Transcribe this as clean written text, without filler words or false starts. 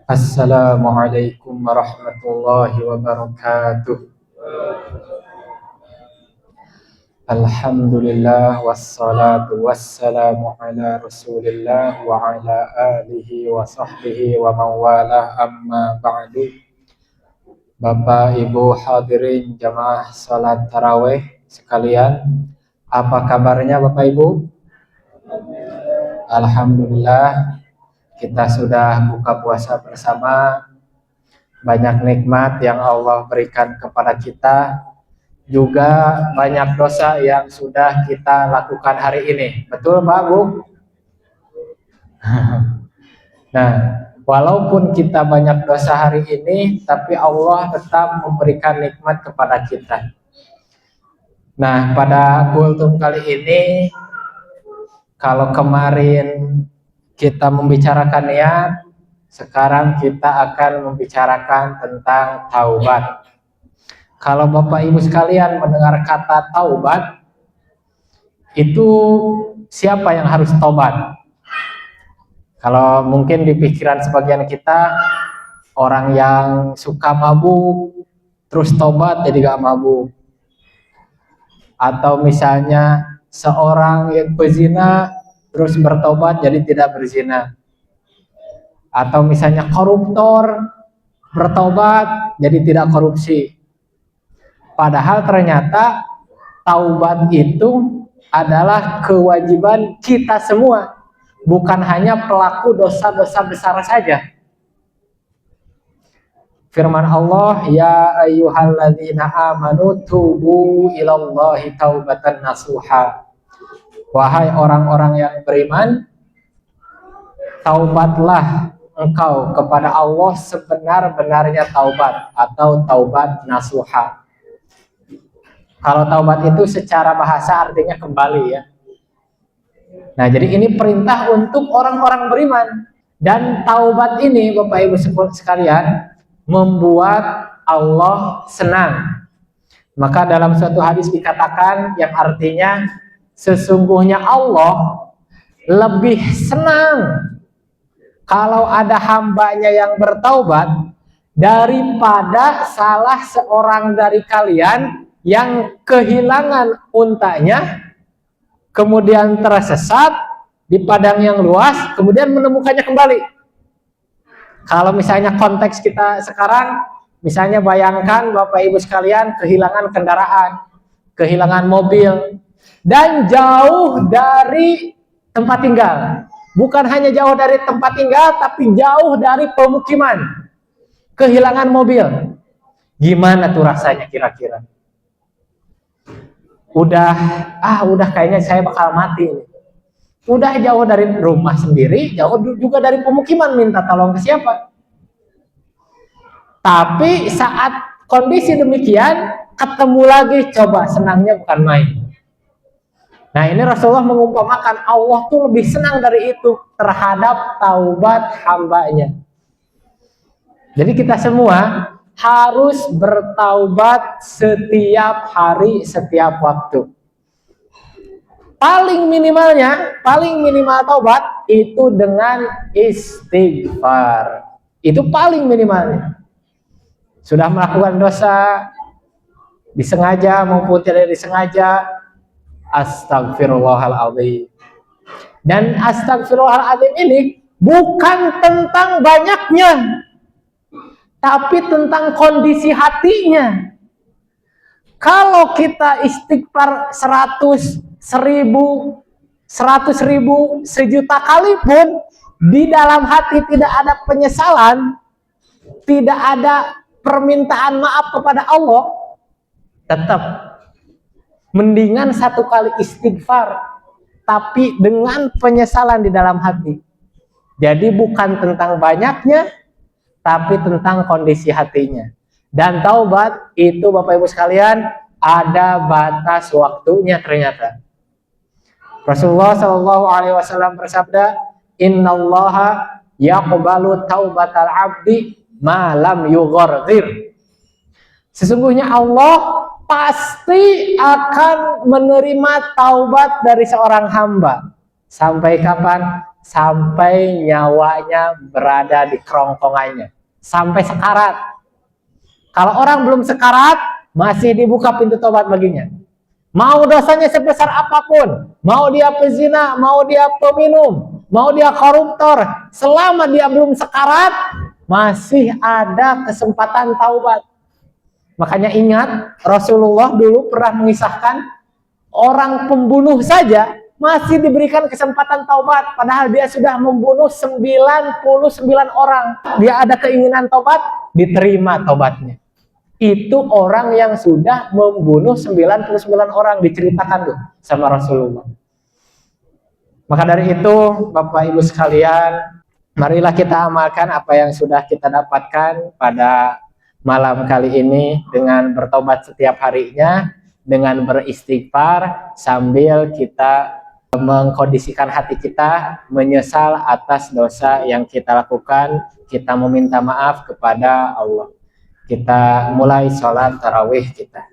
Assalamualaikum warahmatullahi wabarakatuh. Alhamdulillah wassalatu wassalamu ala Rasulillah wa ala alihi wa sahbihi wa mawalah, amma ba'du. Bapak Ibu hadirin jamaah salat tarawih sekalian, apa kabarnya Bapak Ibu? Alhamdulillah, kita sudah buka puasa bersama. Banyak nikmat yang Allah berikan kepada kita, juga banyak dosa yang sudah kita lakukan hari ini. Betul Pak Bu? Nah, walaupun kita banyak dosa hari ini, tapi Allah tetap memberikan nikmat kepada kita. Nah, pada kultum kali ini, kalau kemarin kita membicarakan niat, sekarang kita akan membicarakan tentang taubat. Kalau Bapak Ibu sekalian mendengar kata taubat, itu siapa yang harus taubat? Kalau mungkin di pikiran sebagian kita, orang yang suka mabuk, terus taubat jadi gak mabuk. Atau misalnya seorang yang pezina, terus bertobat jadi tidak berzina. Atau misalnya koruptor, bertobat jadi tidak korupsi. Padahal ternyata taubat itu adalah kewajiban kita semua, bukan hanya pelaku dosa-dosa besar saja. Firman Allah, ya ayyuhalladzina amanu tubu ilallahi taubatan nasuha. Wahai orang-orang yang beriman, taubatlah engkau kepada Allah sebenar-benarnya taubat, atau taubat nasuha. Kalau taubat itu secara bahasa artinya kembali ya. Nah, jadi ini perintah untuk orang-orang beriman. Dan taubat ini Bapak Ibu sekalian membuat Allah senang. Maka dalam suatu hadis dikatakan yang artinya sesungguhnya Allah lebih senang kalau ada hambanya yang bertaubat daripada salah seorang dari kalian yang kehilangan untanya, kemudian tersesat di padang yang luas, kemudian menemukannya kembali. Kalau misalnya konteks kita sekarang, misalnya bayangkan Bapak Ibu sekalian kehilangan kendaraan, kehilangan mobil, dan jauh dari tempat tinggal. Bukan hanya jauh dari tempat tinggal, tapi jauh dari pemukiman. Kehilangan mobil. Gimana tuh rasanya kira-kira? Udah kayaknya saya bakal mati. Udah jauh dari rumah sendiri, jauh juga dari pemukiman, minta tolong ke siapa? Tapi saat kondisi demikian, ketemu lagi, coba senangnya bukan main. Nah, ini Rasulullah mengumpamakan Allah tuh lebih senang dari itu terhadap taubat hambanya. Jadi kita semua harus bertaubat setiap hari, setiap waktu. Paling minimal taubat itu dengan istighfar. Itu paling minimalnya. Sudah melakukan dosa, disengaja maupun tidak disengaja, astagfirullahaladzim. Dan astagfirullahaladzim ini bukan tentang banyaknya, tapi tentang kondisi hatinya. Kalau kita istighfar 100, 1000, 100.000, 1.000.000 kali pun, di dalam hati tidak ada penyesalan, tidak ada permintaan maaf kepada Allah, tetap mendingan 1 kali istighfar tapi dengan penyesalan di dalam hati. Jadi bukan tentang banyaknya, tapi tentang kondisi hatinya. Dan taubat itu Bapak Ibu sekalian ada batas waktunya ternyata. Rasulullah Shallallahu Alaihi Wasallam bersabda, Innallaha yaqbalu taubatal abdi ma lam yugharghir. Sesungguhnya Allah pasti akan menerima taubat dari seorang hamba. Sampai kapan? sampai nyawanya berada di kerongkongannya, sampai sekarat. Kalau orang belum sekarat, masih dibuka pintu tobat baginya. Mau dosanya sebesar apapun, mau dia pezina, mau dia peminum, mau dia koruptor, selama dia belum sekarat, masih ada kesempatan taubat. Makanya ingat, Rasulullah dulu pernah mengisahkan orang pembunuh saja masih diberikan kesempatan taubat, padahal dia sudah membunuh 99 orang. Dia ada keinginan taubat, diterima taubatnya. Itu orang yang sudah membunuh 99 orang, diceritakan tuh sama Rasulullah. Maka dari itu, Bapak Ibu sekalian, marilah kita amalkan apa yang sudah kita dapatkan pada malam kali ini dengan bertobat setiap harinya, dengan beristighfar sambil kita mengkondisikan hati kita, menyesal atas dosa yang kita lakukan, kita meminta maaf kepada Allah. Kita mulai sholat tarawih kita.